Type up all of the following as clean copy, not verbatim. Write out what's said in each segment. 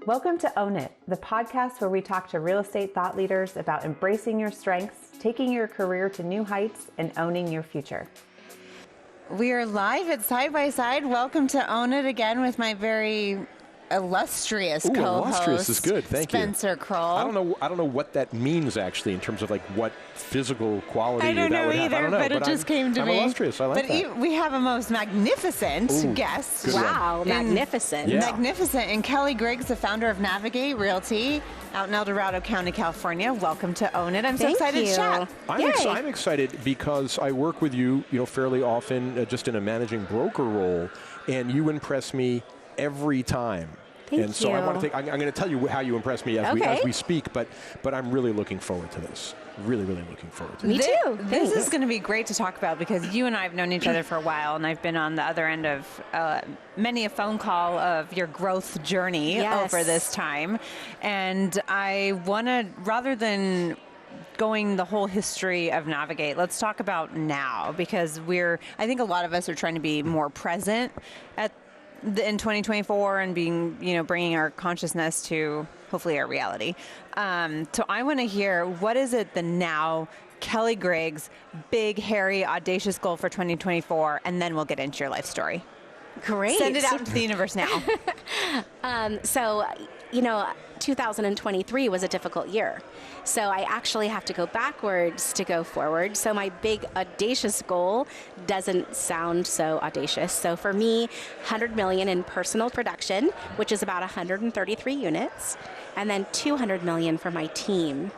Welcome to Own It, the podcast where we talk to real estate thought leaders about embracing your strengths, taking your career to new heights, and owning your future. We are live at Side by Side. Welcome to Own It again with my very illustrious co-host. Illustrious is good. Thank you. Spencer Kroll. I don't know what that means actually in terms of like what physical quality I don't that know would either, have. I don't know, but it just came to I'm me. Illustrious. I like that. We have a most magnificent guest. good one. Wow, magnificent. Yeah. Magnificent. And Kelli Griggs, the founder of Navigate Realty out in El Dorado County, California. Welcome to Own It. I'm so Thank excited you. to chat. I'm excited because I work with you, fairly often, just in a managing broker role, and you impress me every time. Thank So you. I want to I'm going to tell you how you impress me as Okay. we speak, but I'm really looking forward to this. Really looking forward to Me this. too. This Thanks. is going to be great to talk about because you and I have known each other for a while, and I've been on the other end of many a phone call of your growth journey Yes. over this time. And I want to, rather than going the whole history of Navigate, let's talk about now, because I think a lot of us are trying to be more present in 2024 and bringing our consciousness to hopefully our reality. So I want to hear, what is it the now Kelli Griggs big, hairy, audacious goal for 2024, and then we'll get into your life story. Great. Send it out into the universe now. 2023 was a difficult year. So I actually have to go backwards to go forward. So my big audacious goal doesn't sound so audacious. So for me, 100 million in personal production, which is about 133 units, and then 200 million for my team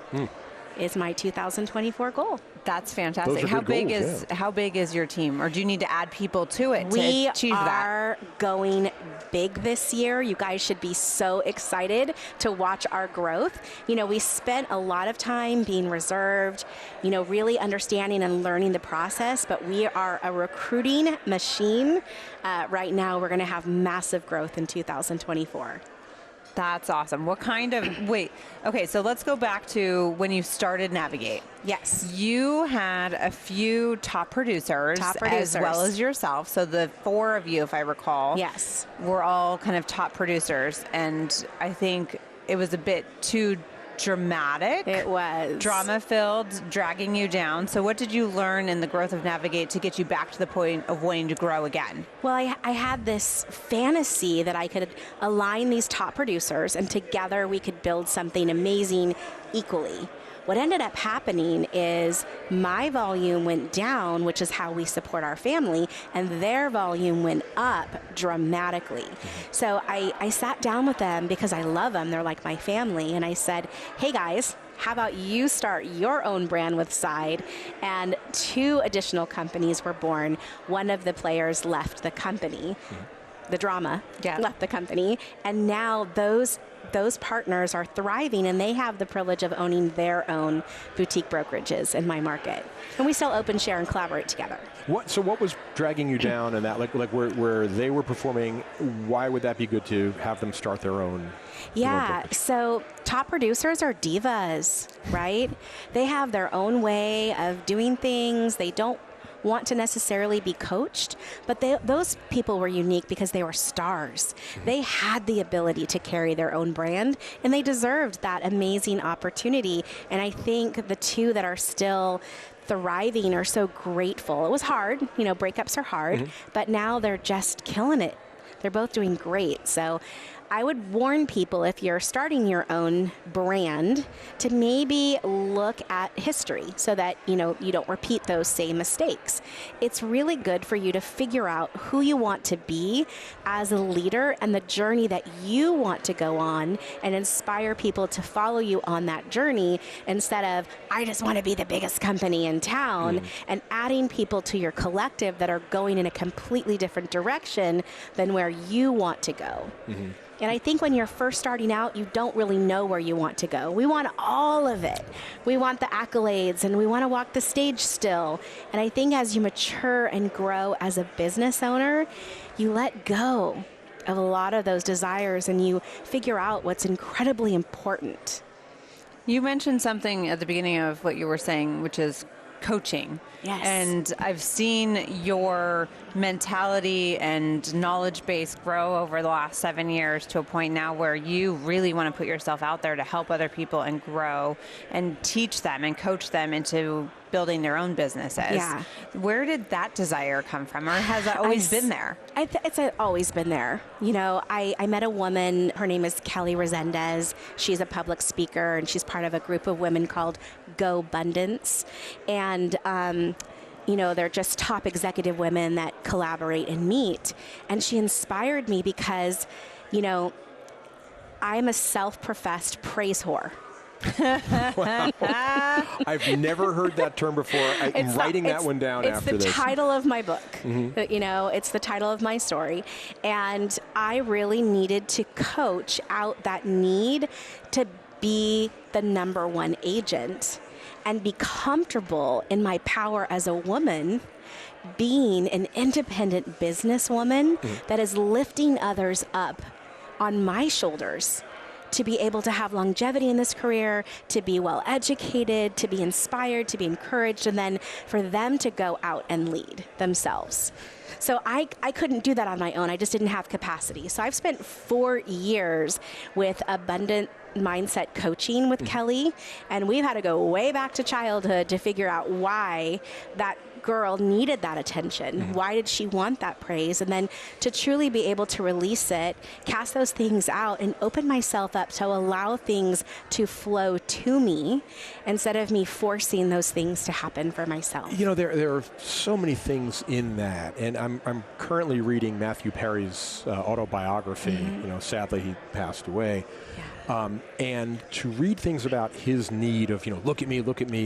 is my 2024 goal. That's fantastic. Those are How good big goals, how big is your team, or do you need to add people to it We to achieve that? are going big this year. You guys should be so excited to watch our growth. We spent a lot of time being reserved, really understanding and learning the process, but we are a recruiting machine. Right now, we're going to have massive growth in 2024. That's awesome. What kind of, so let's go back to when you started Navigate. Yes. You had a few top producers as well as yourself. So the four of you, if I recall, Yes. were all kind of top producers. And I think it was a bit too dramatic. It was. Drama-filled, dragging you down. So what did you learn in the growth of Navigate to get you back to the point of wanting to grow again? Well, I had this fantasy that I could align these top producers and together we could build something amazing equally. What ended up happening is my volume went down, which is how we support our family, and their volume went up dramatically. So I sat down with them because I love them. They're like my family. And I said, hey guys, how about you start your own brand with Side? And 2 additional companies were born. One of the players left the company. The drama left the company. And now those partners are thriving, and they have the privilege of owning their own boutique brokerages in my market. And we still open, share, and collaborate together. So what was dragging you down in that, like where they were performing? Why would that be good to have them start their own? Yeah, so top producers are divas, right? They have their own way of doing things. They don't want to necessarily be coached, but those people were unique because they were stars. They had the ability to carry their own brand, and they deserved that amazing opportunity. And I think the 2 that are still thriving are so grateful. It was hard, breakups are hard, but now they're just killing it. They're both doing great. So I would warn people, if you're starting your own brand, to maybe look at history so that you don't repeat those same mistakes. It's really good for you to figure out who you want to be as a leader and the journey that you want to go on, and inspire people to follow you on that journey instead of, I just want to be the biggest company in town, and adding people to your collective that are going in a completely different direction than where you want to go. And I think when you're first starting out, you don't really know where you want to go. We want all of it. We want the accolades, and we want to walk the stage still. And I think as you mature and grow as a business owner, you let go of a lot of those desires and you figure out what's incredibly important. You mentioned something at the beginning of what you were saying, which is coaching. Yes. And I've seen your mentality and knowledge base grow over the last 7 years to a point now where you really want to put yourself out there to help other people and grow and teach them and coach them into building their own businesses. Yeah. Where did that desire come from, or has that always been there? It's always been there. You know, I met a woman, her name is Kelli Griggs. She's a public speaker, and she's part of a group of women called Go Abundance. And, you know, they're just top executive women that collaborate and meet. And she inspired me because, you know, I'm a self-professed praise whore. Wow. I've never heard that term before. I'm writing that one down after this. It's the title of my book. Mm-hmm. You know, it's the title of my story. And I really needed to coach out that need to be the number one agent and be comfortable in my power as a woman, being an independent businesswoman that is lifting others up on my shoulders, to be able to have longevity in this career, to be well educated, to be inspired, to be encouraged, and then for them to go out and lead themselves. So I couldn't do that on my own. I just didn't have capacity. So I've spent 4 years with abundant mindset coaching with Kelli, and we've had to go way back to childhood to figure out why that girl needed that attention. Why did she want that praise? And then to truly be able to release it, cast those things out, and open myself up to allow things to flow to me instead of me forcing those things to happen for myself. You know, there are so many things in that, and I'm currently reading Matthew Perry's autobiography. You know, sadly he passed away. And to read things about his need of, you know, look at me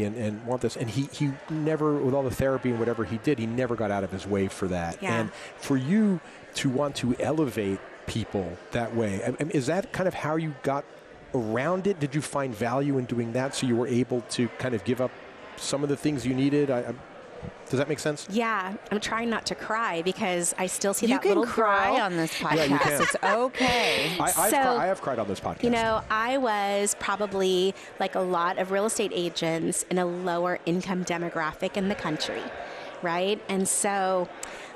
and want this. And he never, with all the therapy and whatever he did, he never got out of his way for that. Yeah. And for you to want to elevate people that way, I mean, is that kind of how you got around it? Did you find value in doing that so you were able to kind of give up some of the things you needed? Does that make sense? Yeah, I'm trying not to cry because I still see that little girl. You can cry on this podcast. Yeah, you can. It's okay. I have cried on this podcast. You know, I was probably like a lot of real estate agents in a lower income demographic in the country, right? And so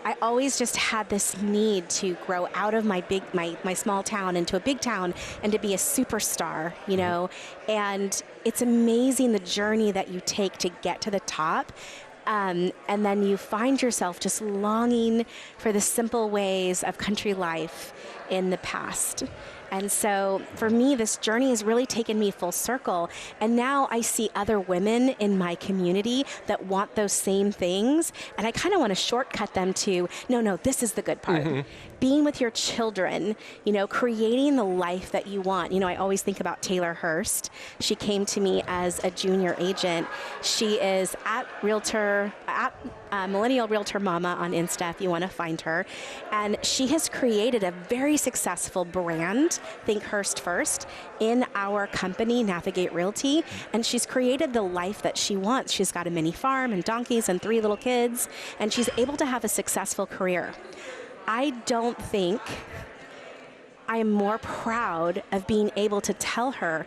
I always just had this need to grow out of my small town into a big town and to be a superstar, you know. And it's amazing the journey that you take to get to the top. And then you find yourself just longing for the simple ways of country life in the past. And so for me, this journey has really taken me full circle. And now I see other women in my community that want those same things. And I kind of want to shortcut them to, no, this is the good part. Being with your children, you know, creating the life that you want. You know, I always think about Taylor Hurst. She came to me as a junior agent. She is at Millennial Realtor Mama on Insta if you want to find her. And she has created a very successful brand, think Hurst First, in our company, Navigate Realty. And she's created the life that she wants. She's got a mini farm and donkeys and 3 little kids. And she's able to have a successful career. I don't think I am more proud of being able to tell her,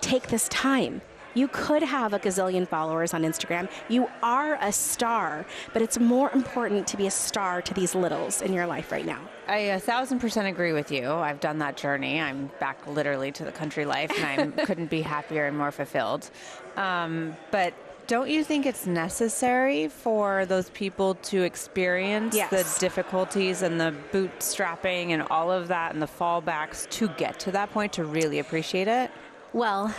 take this time. You could have a gazillion followers on Instagram. You are a star, but it's more important to be a star to these littles in your life right now. I 1,000% agree with you. I've done that journey. I'm back literally to the country life, and I couldn't be happier and more fulfilled. But don't you think it's necessary for those people to experience the difficulties and the bootstrapping and all of that and the fallbacks to get to that point to really appreciate it? Well,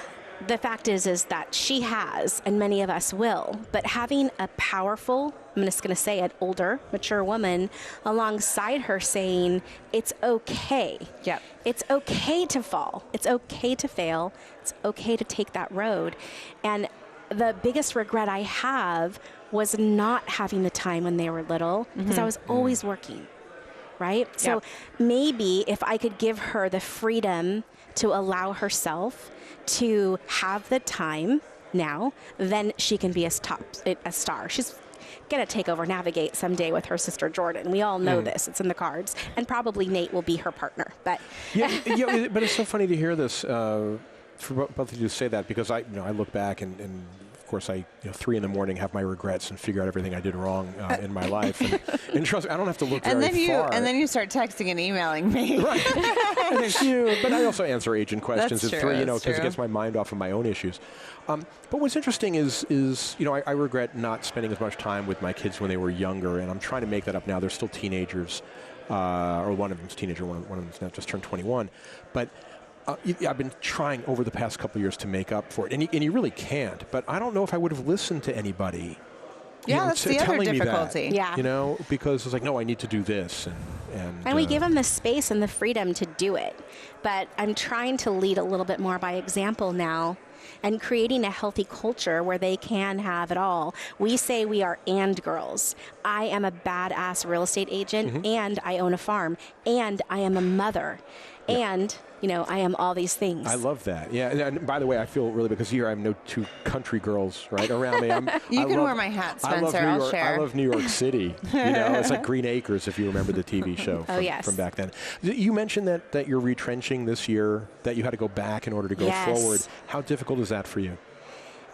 the fact is that she has, and many of us will, but having a powerful, I'm just going to say it, older, mature woman alongside her saying, it's okay. Yep. It's okay to fall. It's okay to fail. It's okay to take that road. And the biggest regret I have was not having the time when they were little, because I was always working, right? Yep. So maybe if I could give her the freedom to allow herself to have the time now, then she can be a star. She's going to take over Navigate someday with her sister Jordan. We all know this. It's in the cards. And probably Nate will be her partner. But but it's so funny to hear this for both of you say that, because I look back and of course, I 3 in the morning have my regrets and figure out everything I did wrong in my life. And trust me, I don't have to look very far. And then you start texting and emailing me. Right. Thank you. But I also answer agent questions That's at true, 3, because it gets my mind off of my own issues. But what's interesting is I regret not spending as much time with my kids when they were younger, and I'm trying to make that up now. They're still teenagers, or one of them's a teenager, one of them's now just turned 21. But I've been trying over the past couple of years to make up for it, and you really can't. But I don't know if I would have listened to anybody. Yeah, that's the other difficulty. Yeah. Because it's like, no, I need to do this. And we give them the space and the freedom to do it. But I'm trying to lead a little bit more by example now and creating a healthy culture where they can have it all. We say we are and girls. I am a badass real estate agent, and I own a farm, and I am a mother, and I am all these things. I love that. Yeah. And by the way, I feel really, because here I have no 2 country girls right around me. You can wear my hat, Spencer. I'll share. I love New York City. It's like Green Acres, if you remember the TV show from back then. You mentioned that you're retrenching this year, that you had to go back in order to go forward. How difficult is that for you?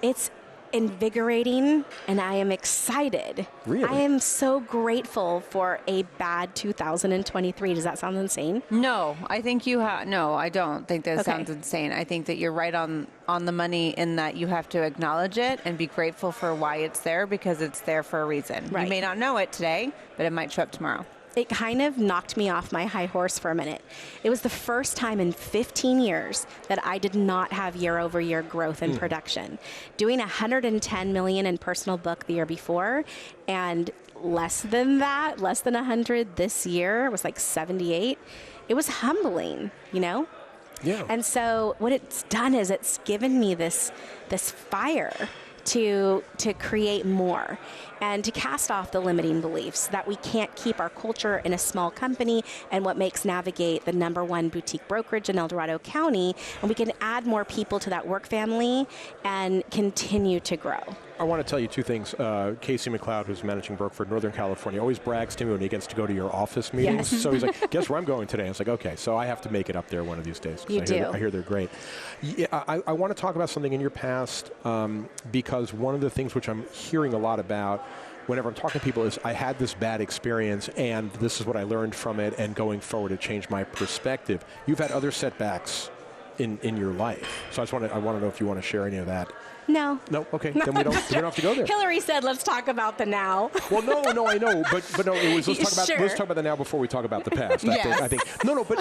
It's invigorating, and I am excited. Really? I am so grateful for a bad 2023. Does that sound insane? No, I think no, I don't think that sounds insane. I think that you're right on the money in that you have to acknowledge it and be grateful for why it's there, because it's there for a reason. Right. You may not know it today, but it might show up tomorrow. It kind of knocked me off my high horse for a minute. It was the first time in 15 years that I did not have year-over-year growth in production. Doing $110 million in personal book the year before, and less than 100 this year, it was like 78. It was humbling, Yeah. And so what it's done is it's given me this fire to create more and to cast off the limiting beliefs that we can't keep our culture in a small company, and what makes Navigate the #1 boutique brokerage in El Dorado County, and we can add more people to that work family and continue to grow. I want to tell you 2 things. Casey McLeod, who's managing broker for Northern California, always brags to me when he gets to go to your office meetings. Yes. So he's like, guess where I'm going today? I was like, okay, so I have to make it up there one of these days. You do. I hear they're great. Yeah, I want to talk about something in your past, because one of the things which I'm hearing a lot about whenever I'm talking to people is, I had this bad experience, and this is what I learned from it, and going forward it changed my perspective. You've had other setbacks in your life. So I want to know if you want to share any of that. No. No? Okay. Then we don't have to go there. Hillary said, let's talk about the now. Well, no, I know. But no, it was, let's talk about the now before we talk about the past. Yes. I think. No, but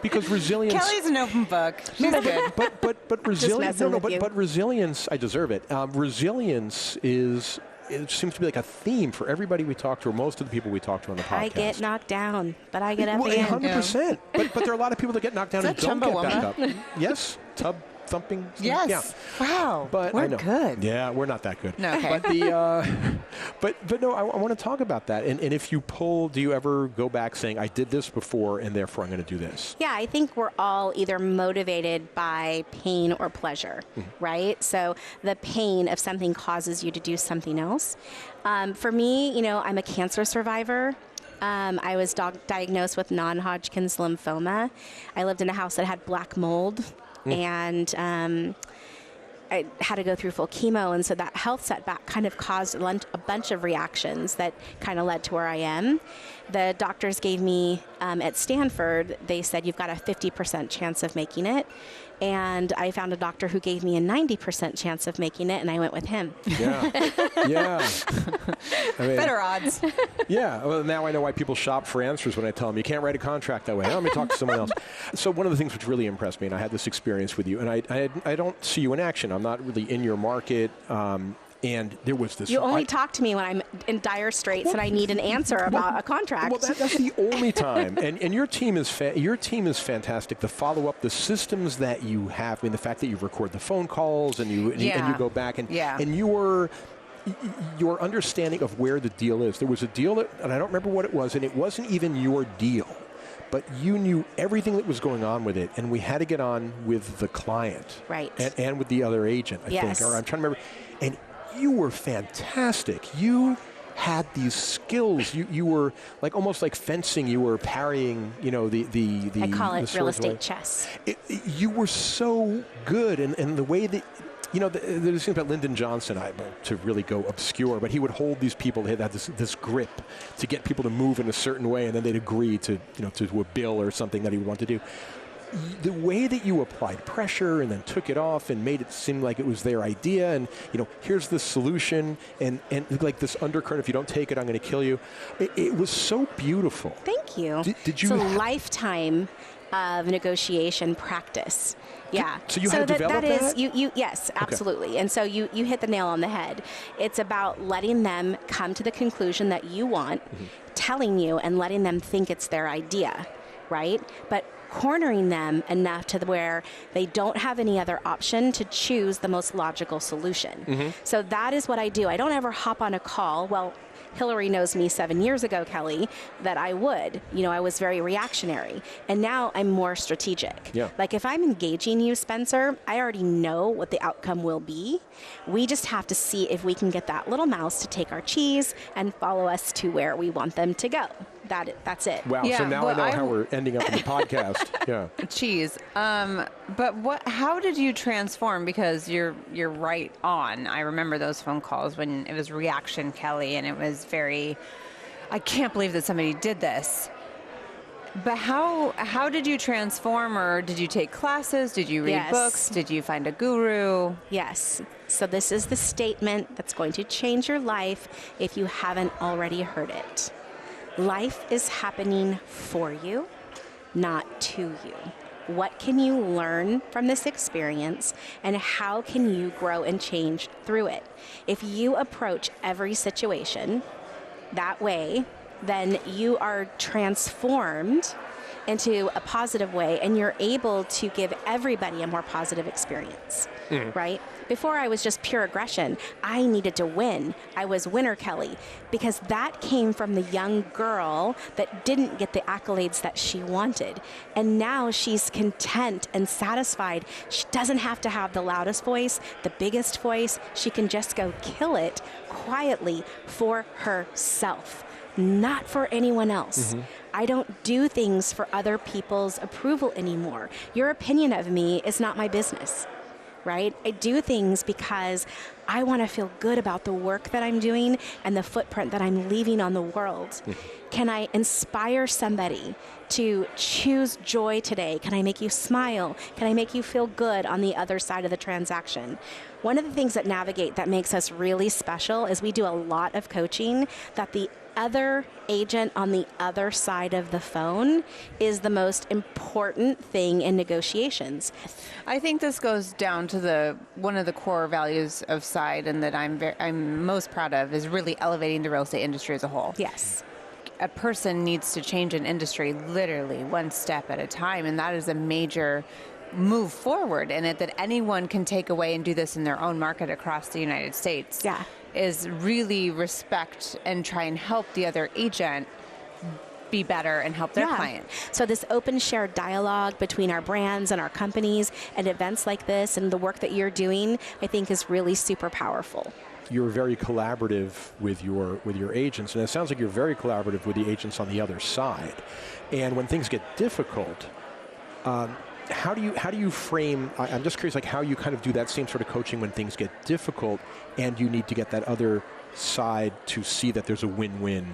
because resilience. Kelly's an open book. She's good. But resilience. But resilience, I deserve it. Resilience is. It seems to be like a theme for everybody we talk to, or most of the people we talk to on the podcast. I get knocked down, but I get up again. 100%. But there are a lot of people that get knocked down and don't get back up. Yes? Tub thumping? Yes. Yeah. Wow. But we're I know. good. Yeah, we're not that good. No, okay. But no, I want to talk about that. And if you pull, do you ever go back saying, I did this before, and therefore I'm going to do this? Yeah, I think we're all either motivated by pain or pleasure, right? So the pain of something causes you to do something else. For me, I'm a cancer survivor. I was diagnosed with non-Hodgkin's lymphoma. I lived in a house that had black mold, and I had to go through full chemo, and so that health setback kind of caused a bunch of reactions that kind of led to where I am. The doctors gave me, at Stanford, they said, you've got a 50% chance of making it. And I found a doctor who gave me a 90% chance of making it, and I went with him. Yeah. Yeah. I mean, better odds. Yeah. Well, now I know why people shop for answers when I tell them you can't write a contract that way. Let me talk to someone else. So one of the things which really impressed me, and I had this experience with you, and I don't see you in action. I'm not really in your market. And there was this. You only talk to me when I'm in dire straits and I need an answer about a contract. Well, that's the only time. And your team is fantastic. The follow up, the systems that you have, I mean, the fact that you record the phone calls and you go back and your understanding of where the deal is. There was a deal and I don't remember what it was, and it wasn't even your deal. But you knew everything that was going on with it, and we had to get on with the client. Right. And with the other agent, I think. Or I'm trying to remember. And you were fantastic. You had these skills. You were like almost like fencing. You were parrying, the I call it real estate way. chess. You were so good, and the way that There's things about Lyndon Johnson, to really go obscure, but he would hold these people, they had this grip to get people to move in a certain way, and then they'd agree to a bill or something that he would want to do. The way that you applied pressure and then took it off and made it seem like it was their idea, and here's the solution, and like this undercurrent, if you don't take it, I'm going to kill you. It was so beautiful. Thank you. Did you? It's a lifetime of negotiation practice. Yeah. So you had to develop that? Yes, absolutely. Okay. And so you hit the nail on the head. It's about letting them come to the conclusion that you want, telling you and letting them think it's their idea, right? But cornering them enough to where they don't have any other option to choose the most logical solution. So that is what I do. I don't ever hop on a call. Well, Hillary knows me 7 years ago, Kelly, that I would. I was very reactionary. And now I'm more strategic. Yeah. Like if I'm engaging you, Spencer, I already know what the outcome will be. We just have to see if we can get that little mouse to take our cheese and follow us to where we want them to go. That's it. Wow. Yeah, so now I know how we're ending up in the podcast. Yeah. Cheese. But how did you transform? Because you're right on. I remember those phone calls when it was reaction, Kelly, and it was very, I can't believe that somebody did this. But how did you transform, or did you take classes? Did you read books? Did you find a guru? Yes. So this is the statement that's going to change your life if you haven't already heard it. Life is happening for you, not to you. What can you learn from this experience, and how can you grow and change through it? If you approach every situation that way, then you are transformed into a positive way, and you're able to give everybody a more positive experience, right? Before I was just pure aggression. I needed to win. I was winner Kelly, because that came from the young girl that didn't get the accolades that she wanted. And now she's content and satisfied. She doesn't have to have the loudest voice, the biggest voice. She can just go kill it quietly for herself, not for anyone else. I don't do things for other people's approval anymore. Your opinion of me is not my business, right? I do things because I want to feel good about the work that I'm doing and the footprint that I'm leaving on the world. Can I inspire somebody to choose joy today? Can I make you smile? Can I make you feel good on the other side of the transaction? One of the things at Navigate that makes us really special is we do a lot of coaching that the other agent on the other side of the phone is the most important thing in negotiations. I think this goes down to one of the core values of Side, and that I'm most proud of, is really elevating the real estate industry as a whole. Yes. A person needs to change an industry literally one step at a time, and that is a major move forward in it, that anyone can take away and do this in their own market across the United States. Yeah. Is really respect and try and help the other agent be better and help their client. So this open shared dialogue between our brands and our companies and events like this and the work that you're doing, I think is really super powerful. You're very collaborative with your agents, and it sounds like you're very collaborative with the agents on the other side. And when things get difficult, how do you frame, I'm just curious, like how you kind of do that same sort of coaching when things get difficult and you need to get that other side to see that there's a win-win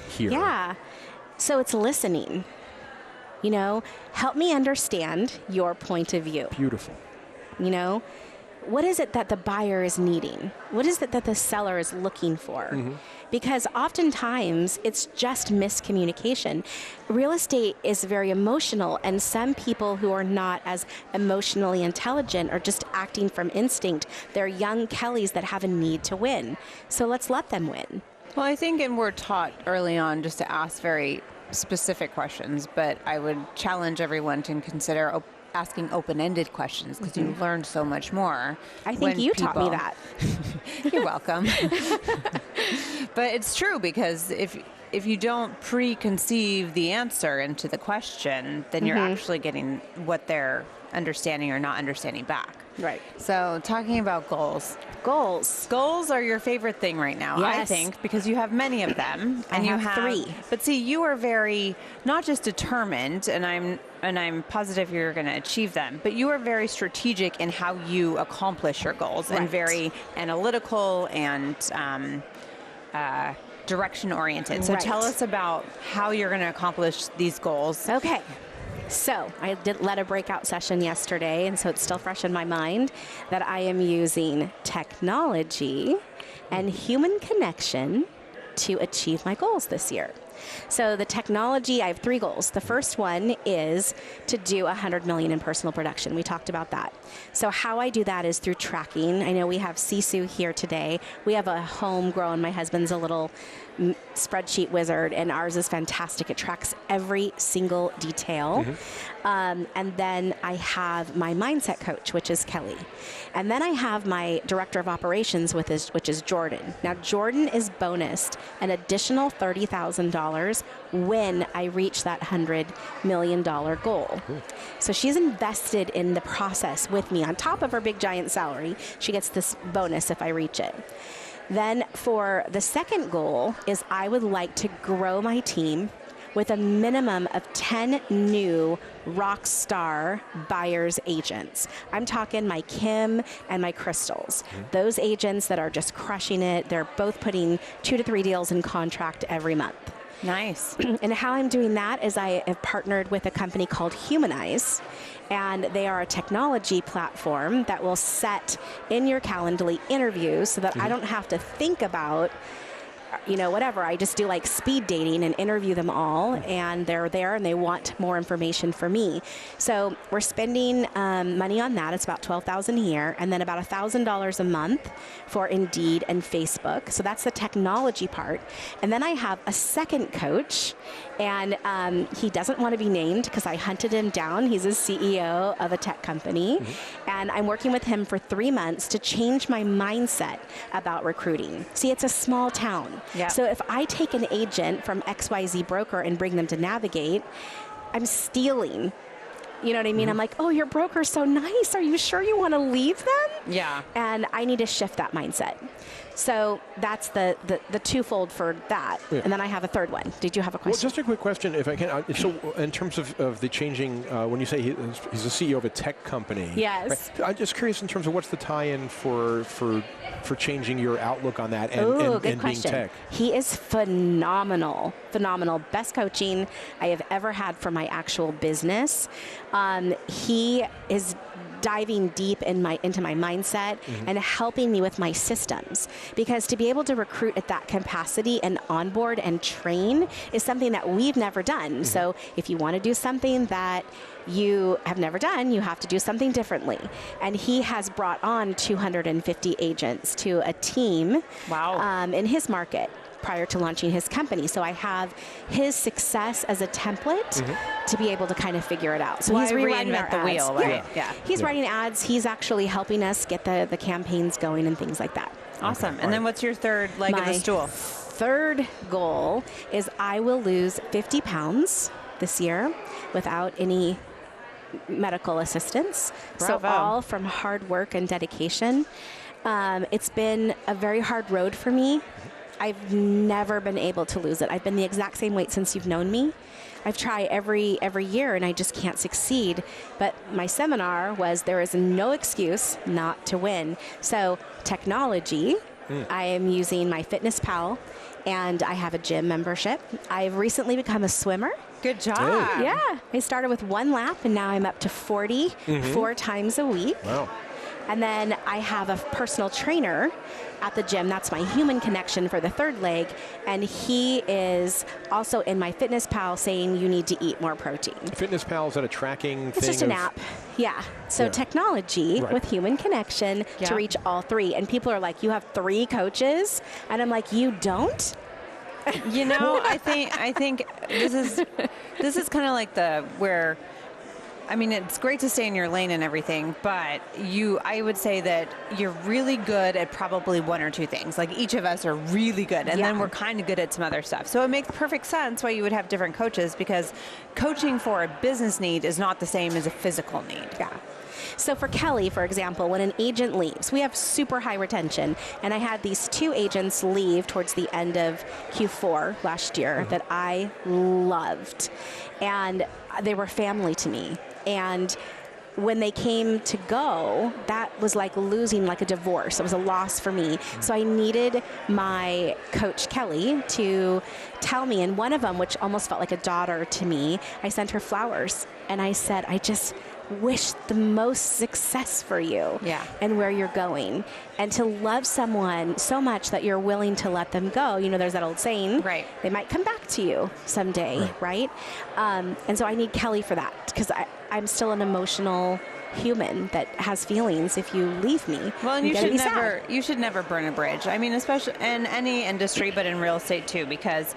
here. Yeah. So it's listening. Help me understand your point of view. Beautiful. What is it that the buyer is needing? What is it that the seller is looking for? Because oftentimes it's just miscommunication. Real estate is very emotional, and some people who are not as emotionally intelligent are just acting from instinct. They're young Kellys that have a need to win. So let's let them win. Well, I think, and we're taught early on just to ask very specific questions, but I would challenge everyone to consider asking open-ended questions, because you learn so much more. I think you taught me that. You're welcome. But it's true, because if you don't preconceive the answer into the question, then you're actually getting what they're understanding or not understanding back. Right. So talking about goals. Goals are your favorite thing right now, yes. I think, because you have many of them. And you have 3. But see, you are very, not just determined, and I'm positive you're going to achieve them. But you are very strategic in how you accomplish your goals, and very analytical and direction oriented. So tell us about how you're going to accomplish these goals. Okay. So I led a breakout session yesterday, and so it's still fresh in my mind that I am using technology and human connection to achieve my goals this year. So the technology, I have 3 goals. The first one is to do $100 million in personal production. We talked about that. So how I do that is through tracking. I know we have Sisu here today. We have a homegrown, my husband's a little spreadsheet wizard, and ours is fantastic. It tracks every single detail. And then I have my mindset coach, which is Kelly. And then I have my director of operations, which is Jordan. Now, Jordan is bonused an additional $30,000 when I reach that $100 million goal. So she's invested in the process with me. On top of her big giant salary, she gets this bonus if I reach it. Then for the second goal is I would like to grow my team with a minimum of 10 new rock star buyers agents. I'm talking my Kim and my Crystals. Those agents that are just crushing it. They're both putting 2 to 3 deals in contract every month. Nice. And how I'm doing that is I have partnered with a company called Humanize, and they are a technology platform that will set in your Calendly interviews so that I don't have to think about whatever. I just do like speed dating and interview them all, and they're there and they want more information for me. So we're spending money on that. It's about $12,000 a year, and then about $1,000 a month for Indeed and Facebook. So that's the technology part. And then I have a second coach, and he doesn't want to be named because I hunted him down. He's a CEO of a tech company, and I'm working with him for 3 months to change my mindset about recruiting. See, it's a small town. Yeah. So if I take an agent from XYZ broker and bring them to Navigate, I'm stealing. You know what I mean? I'm like, oh, your broker's so nice. Are you sure you want to leave them? Yeah. And I need to shift that mindset. So that's the twofold for that. Yeah. And then I have a third one. Did you have a question? Well, just a quick question, if I can. So in terms of the changing, when you say he's the CEO of a tech company. Yes. Right, I'm just curious in terms of what's the tie-in for changing your outlook on that and good being tech. He is phenomenal. Best coaching I have ever had for my actual business. He is diving deep into my mindset and helping me with my systems, because to be able to recruit at that capacity and onboard and train is something that we've never done. So if you want to do something that you have never done, you have to do something differently. And he has brought on 250 agents to a team in his market prior to launching his company. So I have his success as a template to be able to kind of figure it out. So he's rewriting our ads. Wheel, right? Yeah. He's writing ads. He's actually helping us get the campaigns going and things like that. Awesome. And then what's your third leg of the stool? Third goal is I will lose 50 pounds this year without any medical assistance. Bravo. So all from hard work and dedication. It's been a very hard road for me. I've never been able to lose it. I've been the exact same weight since you've known me. I've tried every year and I just can't succeed. But my seminar was there is no excuse not to win. So technology, I am using my Fitness Pal, and I have a gym membership. I've recently become a swimmer. Good job. Yeah. I started with 1 lap and now I'm up to 40 4 times a week. Wow. And then I have a personal trainer at the gym. That's my human connection for the third leg. And he is also in my Fitness Pal saying you need to eat more protein. Fitness Pal, is that a tracking thing? It's just an app. Yeah. So technology with human connection to reach all 3. And people are like, you have 3 coaches? And I'm like, you don't? I think this is kind of like it's great to stay in your lane and everything, but I would say that you're really good at probably 1 or 2 things. Like each of us are really good, and then we're kind of good at some other stuff. So it makes perfect sense why you would have different coaches, because coaching for a business need is not the same as a physical need. Yeah. So for Kelly, for example, when an agent leaves, we have super high retention. And I had these 2 agents leave towards the end of Q4 last year that I loved. And they were family to me. And when they came to go, that was like losing like a divorce. It was a loss for me. So I needed my coach, Kelly, to tell me. And one of them, which almost felt like a daughter to me, I sent her flowers. And I said, I just wish the most success for you and where you're going. And to love someone so much that you're willing to let them go. You know, there's that old saying, right? They might come back to you someday, right? And so I need Kelly for that, because I'm still an emotional human that has feelings if you leave me. Well, and you should never burn a bridge. I mean, especially in any industry, but in real estate too, because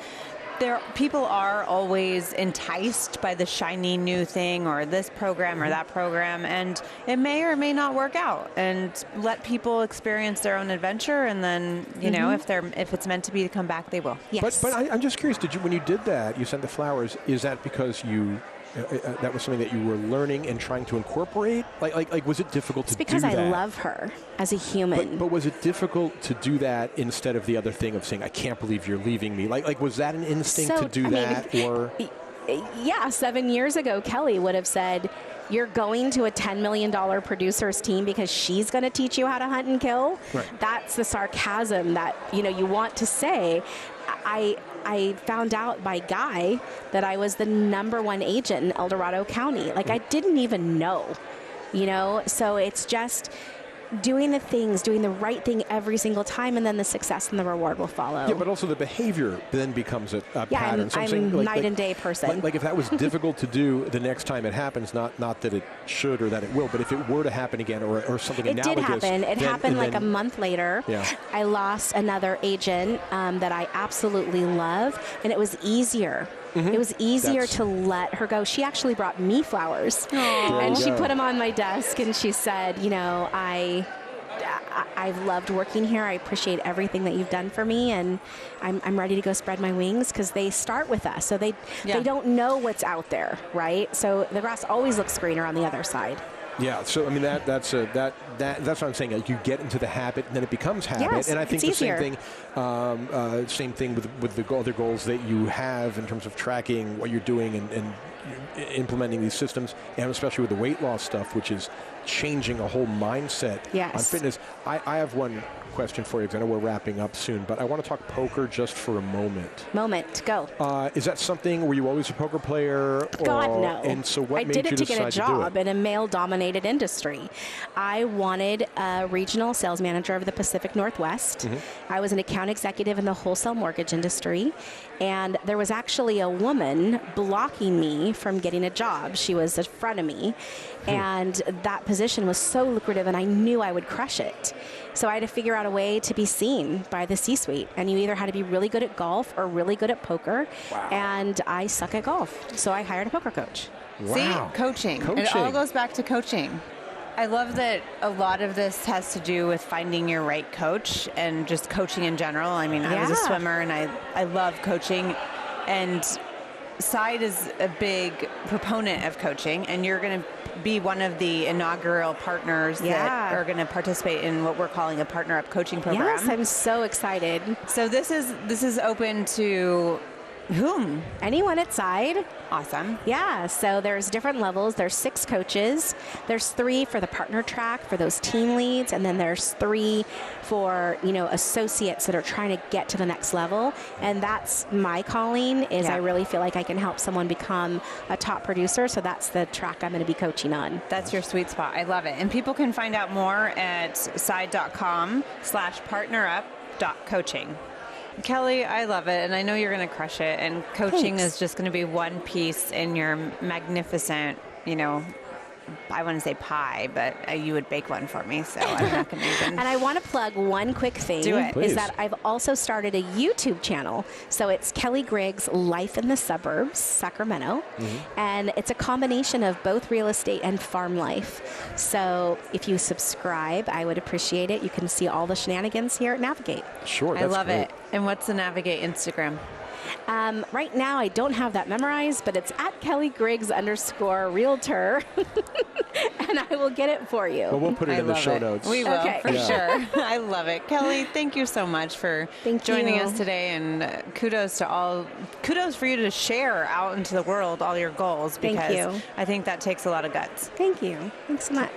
people are always enticed by the shiny new thing or this program or that program, and it may or may not work out. And let people experience their own adventure, and then you know, if it's meant to be to come back, they will. Yes. But I'm just curious. When you did that, you sent the flowers. Is that because you? That was something that you were learning and trying to incorporate? Like was it difficult to do that? It's because I love her as a human. But was it difficult to do that instead of the other thing of saying, I can't believe you're leaving me? Like was that an instinct to do that? Or yeah, 7 years ago, Kelly would have said, you're going to a $10 million producers team because she's going to teach you how to hunt and kill? Right. That's the sarcasm that, you know, you want to say. I found out by Guy that I was the #1 agent in El Dorado County. Like, I didn't even know, you know? So it's just doing the right thing every single time, and then the success and the reward will follow. Yeah, but also the behavior then becomes a pattern. I'm a night and day person. Like if that was difficult to do the next time it happens, not that it should or that it will, but if it were to happen again or something analogous. It did happen. It happened like a month later. Yeah. I lost another agent that I absolutely love, and it was easier. It was easier to let her go. She actually brought me flowers. And she put them on my desk, and she said, you know, I've loved working here. I appreciate everything that you've done for me, and I'm ready to go spread my wings, because they start with us. So they don't know what's out there, right? So the grass always looks greener on the other side. Yeah, so I mean that's what I'm saying. Like, you get into the habit, and then it becomes habit. Yes, and I think the easier. same thing with the other goals that you have in terms of tracking what you're doing and implementing these systems, and especially with the weight loss stuff, which is changing a whole mindset on fitness. I have one question for you, because I know we're wrapping up soon, but I want to talk poker just for a moment. Go. Is that something? Were you always a poker player? God, no. And so what made you decide to do it? I did it to get a job in a male-dominated industry. I wanted a regional sales manager of the Pacific Northwest. I was an account executive in the wholesale mortgage industry, and there was actually a woman blocking me from getting a job. She was in front of me, and that position was so lucrative, and I knew I would crush it. So I had to figure out a way to be seen by the C-suite, and you either had to be really good at golf or really good at poker, and I suck at golf, so I hired a poker coach. Wow. See, coaching. It all goes back to coaching. I love that a lot of this has to do with finding your right coach and just coaching in general. I mean, I was a swimmer, and I love coaching, and Side is a big proponent of coaching, and you're going to be one of the inaugural partners that are going to participate in what we're calling a Partner Up coaching program. Yes, I'm so excited. So this is open to whom? Anyone at Side. Awesome. Yeah, so there's different levels. There's 6 coaches. There's 3 for the partner track for those team leads, and then there's 3 for, you know, associates that are trying to get to the next level. And that's my calling, is I really feel like I can help someone become a top producer. So that's the track I'm going to be coaching on. That's your sweet spot. I love it. And people can find out more at side.com/partnerup.coaching. Kelly, I love it, and I know you're going to crush it, and coaching is just going to be one piece in your magnificent, you know, I want to say pie, but you would bake one for me, so I'm not going to even. And I want to plug one quick thing. Do it. Is that I've also started a YouTube channel. So it's Kelli Griggs Life in the Suburbs, Sacramento. And it's a combination of both real estate and farm life. So if you subscribe, I would appreciate it. You can see all the shenanigans here at Navigate. Sure, I love it. And what's the Navigate Instagram? Right now, I don't have that memorized, but it's at Kelli Griggs _realtor, and I will get it for you. Well, we'll put it in the show notes. We will, Okay. for sure. I love it. Kelli, thank you so much for joining us today, and kudos for you to share out into the world all your goals, because Thank you. I think that takes a lot of guts. Thank you. Thanks so much.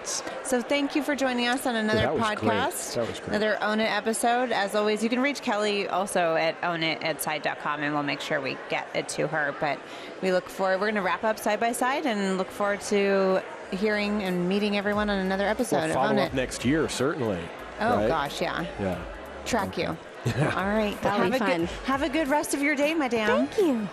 So thank you for joining us on another That was podcast. great. That was great. Another Own It episode. As always, you can reach Kelli also at ownit@side.com, and we'll make sure we get it to her. But we look forward. We're going to wrap up Side by Side and look forward to hearing and meeting everyone on another episode We'll of follow Own up It. next year, certainly. Oh, right? gosh, yeah. Yeah. Track you. All right. That'll be fun. Have a good rest of your day, madam. Thank you.